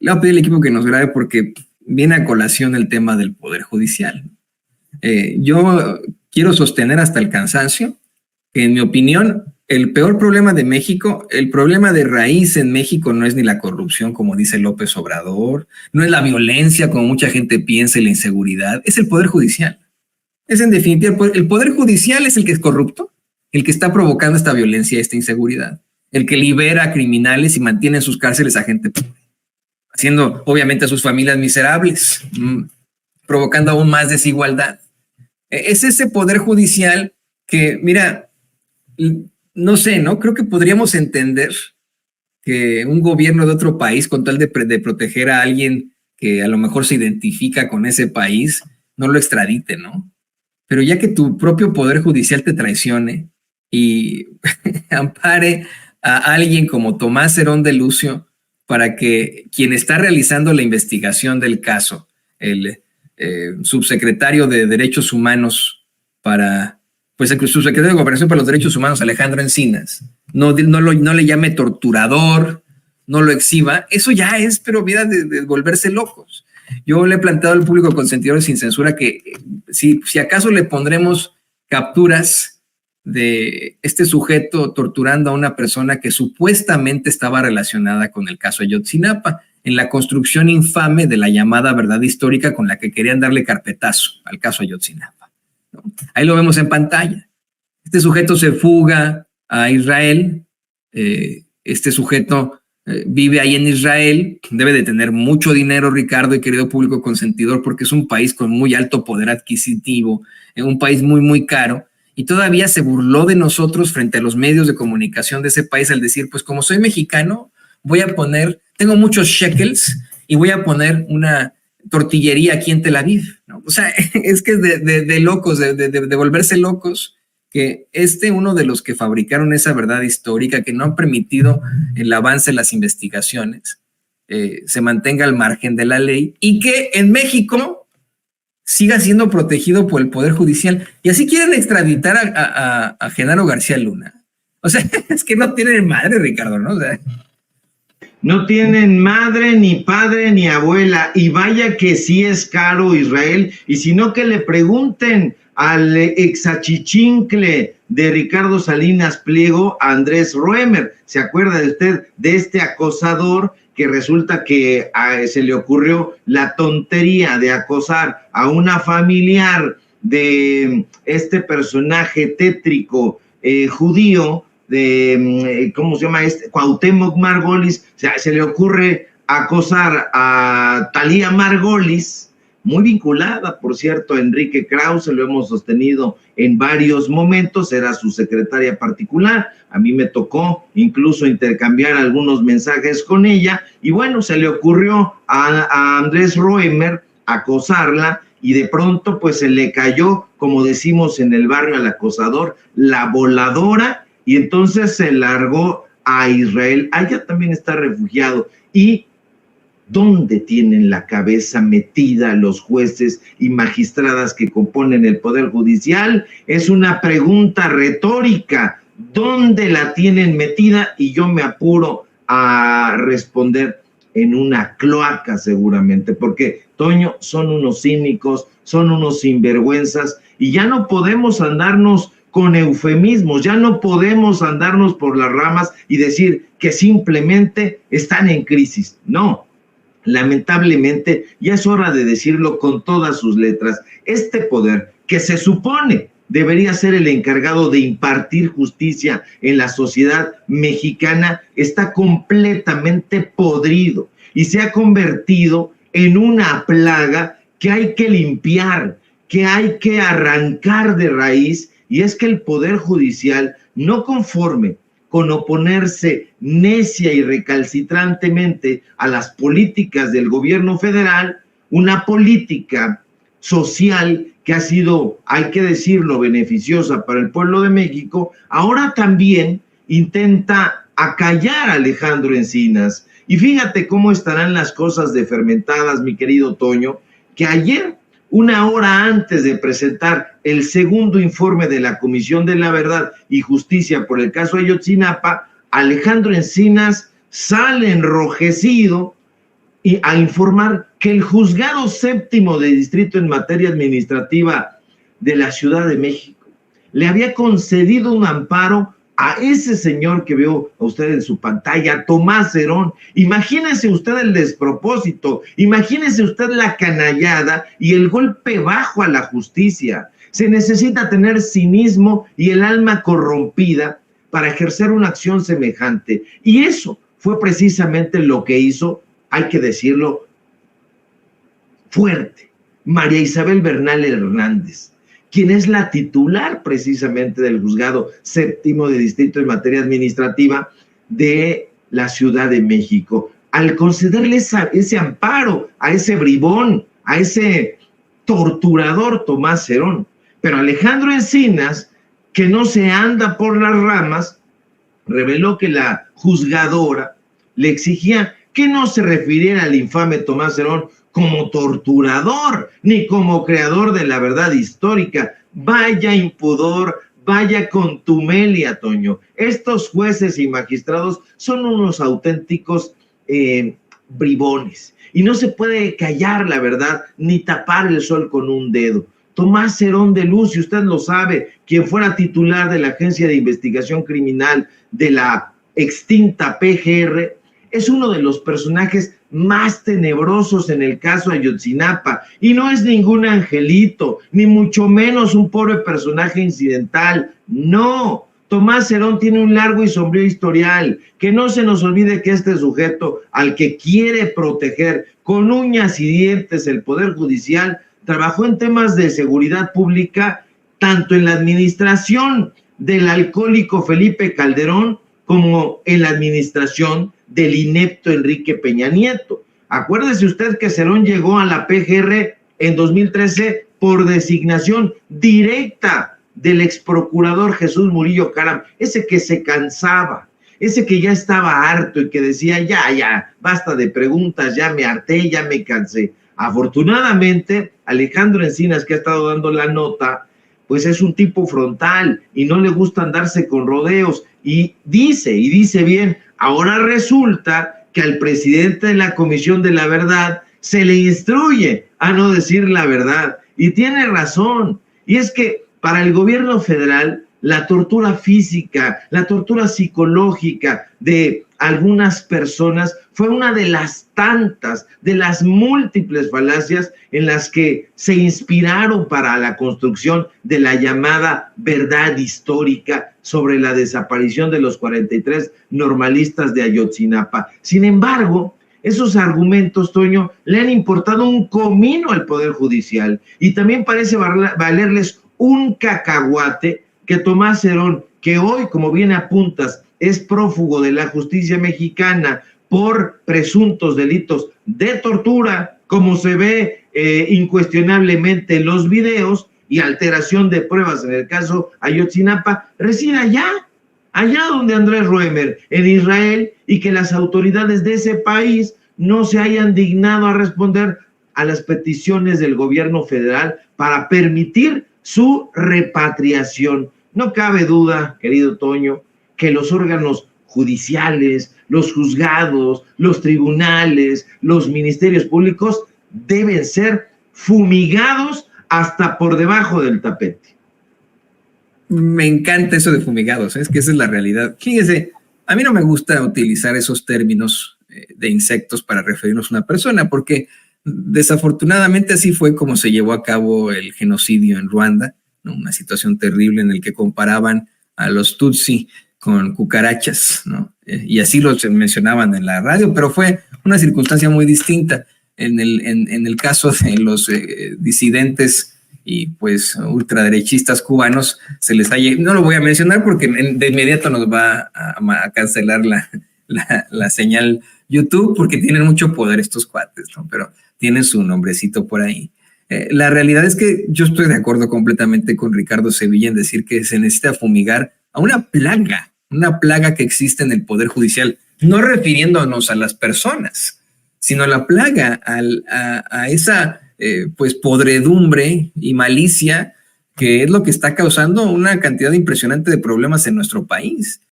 Le voy a pedir al equipo que nos grabe porque viene a colación el tema del Poder Judicial. Yo quiero sostener hasta el cansancio que, en mi opinión, el peor problema de México, el problema de raíz en México no es ni la corrupción, como dice López Obrador, no es la violencia, como mucha gente piensa, y la inseguridad, es el Poder Judicial. Es, en definitiva, el Poder Judicial es el que es corrupto, el que está provocando esta violencia, esta inseguridad, el que libera a criminales y mantiene en sus cárceles a gente pobre, haciendo obviamente a sus familias miserables, provocando aún más desigualdad. Es ese Poder Judicial que, mira, no sé, ¿no? Creo que podríamos entender que un gobierno de otro país, con tal de proteger a alguien que a lo mejor se identifica con ese país, no lo extradite, ¿no? Pero ya que tu propio Poder Judicial te traicione y ampare a alguien como Tomás Herón de Lucio para que quien está realizando la investigación del caso, el subsecretario de Derechos Humanos pues el subsecretario de Gobernación para los Derechos Humanos, Alejandro Encinas, no le llame torturador, no lo exhiba, eso ya es, pero mira, de volverse locos. Yo le he planteado al público consentidor sin censura que si acaso le pondremos capturas de este sujeto torturando a una persona que supuestamente estaba relacionada con el caso Ayotzinapa, en la construcción infame de la llamada verdad histórica con la que querían darle carpetazo al caso Ayotzinapa, ¿no? Ahí lo vemos en pantalla. Este sujeto se fuga a Israel, este sujeto vive ahí en Israel, debe de tener mucho dinero, Ricardo y querido público consentidor, porque es un país con muy alto poder adquisitivo, un país muy, muy caro, y todavía se burló de nosotros frente a los medios de comunicación de ese país al decir, pues como soy mexicano, tengo muchos shekels y voy a poner una tortillería aquí en Tel Aviv, ¿no? O sea, es que es de locos, de volverse locos, que uno de los que fabricaron esa verdad histórica, que no han permitido el avance en las investigaciones, se mantenga al margen de la ley y que en México siga siendo protegido por el Poder Judicial. Y así quieren extraditar a Genaro García Luna. O sea, es que no tienen madre, Ricardo, ¿no? O sea, no tienen madre, ni padre, ni abuela. Y vaya que sí es caro Israel. Y si no, que le pregunten al exachichincle de Ricardo Salinas Pliego, a Andrés Roemer. ¿Se acuerda de usted de este acosador que resulta que se le ocurrió la tontería de acosar a una familiar de este personaje tétrico judío, ¿cómo se llama? Cuauhtémoc Margolis? O sea, se le ocurre acosar a Thalía Margolis, muy vinculada, por cierto, a Enrique Krause, lo hemos sostenido en varios momentos, era su secretaria particular, a mí me tocó incluso intercambiar algunos mensajes con ella, y bueno, se le ocurrió a Andrés Roemer acosarla, y de pronto pues se le cayó, como decimos en el barrio al acosador, la voladora, y entonces se largó a Israel. Allá también está refugiado. ¿Y dónde tienen la cabeza metida los jueces y magistradas que componen el Poder Judicial? Es una pregunta retórica. ¿Dónde la tienen metida? Y yo me apuro a responder: en una cloaca seguramente, porque, Toño, son unos cínicos, son unos sinvergüenzas, y ya no podemos andarnos con eufemismos, ya no podemos andarnos por las ramas y decir que simplemente están en crisis. No, lamentablemente ya es hora de decirlo con todas sus letras. Este poder, que se supone debería ser el encargado de impartir justicia en la sociedad mexicana, está completamente podrido y se ha convertido en una plaga que hay que limpiar, que hay que arrancar de raíz. Y es que el Poder Judicial, no conforme con oponerse necia y recalcitrantemente a las políticas del gobierno federal, una política social que ha sido, hay que decirlo, beneficiosa para el pueblo de México, ahora también intenta acallar a Alejandro Encinas. Y fíjate cómo estarán las cosas de fermentadas, mi querido Toño, que ayer, una hora antes de presentar el segundo informe de la Comisión de la Verdad y Justicia por el caso Ayotzinapa, Alejandro Encinas sale enrojecido a informar que el juzgado séptimo de distrito en materia administrativa de la Ciudad de México le había concedido un amparo a ese señor que veo a usted en su pantalla, Tomás Herón. Imagínese usted el despropósito, imagínese usted la canallada y el golpe bajo a la justicia. Se necesita tener cinismo y el alma corrompida para ejercer una acción semejante. Y eso fue precisamente lo que hizo, hay que decirlo fuerte, María Isabel Bernal Hernández, quien es la titular precisamente del juzgado séptimo de distrito en materia administrativa de la Ciudad de México. Al concederle ese amparo a ese bribón, a ese torturador Tomás Herón. Pero Alejandro Encinas, que no se anda por las ramas, reveló que la juzgadora le exigía que no se refiriera al infame Tomás Herón como torturador, ni como creador de la verdad histórica. Vaya impudor, vaya contumelia, Toño. Estos jueces y magistrados son unos auténticos bribones. Y no se puede callar la verdad, ni tapar el sol con un dedo. Tomás Herón de Luz, y usted lo sabe, quien fuera titular de la Agencia de Investigación Criminal de la extinta PGR, es uno de los personajes más tenebrosos en el caso Ayotzinapa, y no es ningún angelito, ni mucho menos un pobre personaje incidental. No, Tomás Herón tiene un largo y sombrío historial. Que no se nos olvide que este sujeto, al que quiere proteger con uñas y dientes el Poder Judicial, trabajó en temas de seguridad pública, tanto en la administración del alcohólico Felipe Calderón, como en la administración del inepto Enrique Peña Nieto. Acuérdese usted que Herón llegó a la PGR en 2013 por designación directa del exprocurador Jesús Murillo Caram, ese que se cansaba, ese que ya estaba harto y que decía, ya, basta de preguntas, ya me harté, ya me cansé. Afortunadamente, Alejandro Encinas, que ha estado dando la nota, pues es un tipo frontal y no le gusta andarse con rodeos, y dice bien, ahora resulta que al presidente de la Comisión de la Verdad se le instruye a no decir la verdad, y tiene razón. Y es que para el gobierno federal, la tortura física, la tortura psicológica de algunas personas fue una de las tantas, de las múltiples falacias en las que se inspiraron para la construcción de la llamada verdad histórica sobre la desaparición de los 43 normalistas de Ayotzinapa. Sin embargo, esos argumentos, Toño, le han importado un comino al Poder Judicial, y también parece valerles un cacahuate que Tomás Herón, que hoy, como bien apuntas, es prófugo de la justicia mexicana por presuntos delitos de tortura, como se ve incuestionablemente en los videos, y alteración de pruebas en el caso Ayotzinapa, reside allá donde Andrés Roemer, en Israel, y que las autoridades de ese país no se hayan dignado a responder a las peticiones del gobierno federal para permitir su repatriación. No cabe duda, querido Toño, que los órganos judiciales, los juzgados, los tribunales, los ministerios públicos deben ser fumigados hasta por debajo del tapete. Me encanta eso de fumigados, es que esa es la realidad. Fíjese, a mí no me gusta utilizar esos términos de insectos para referirnos a una persona, porque desafortunadamente así fue como se llevó a cabo el genocidio en Ruanda, ¿no? Una situación terrible en la que comparaban a los Tutsi con cucarachas, ¿no? Y así los mencionaban en la radio, pero fue una circunstancia muy distinta. En el caso de los disidentes y pues ultraderechistas cubanos, se les ha llegado, no lo voy a mencionar porque de inmediato nos va a cancelar la señal YouTube, porque tienen mucho poder estos cuates, ¿no? Pero tienen su nombrecito por ahí. La realidad es que yo estoy de acuerdo completamente con Ricardo Sevilla en decir que se necesita fumigar a una plaga que existe en el Poder Judicial, no refiriéndonos a las personas, sino a la plaga, a esa pues podredumbre y malicia que es lo que está causando una cantidad impresionante de problemas en nuestro país.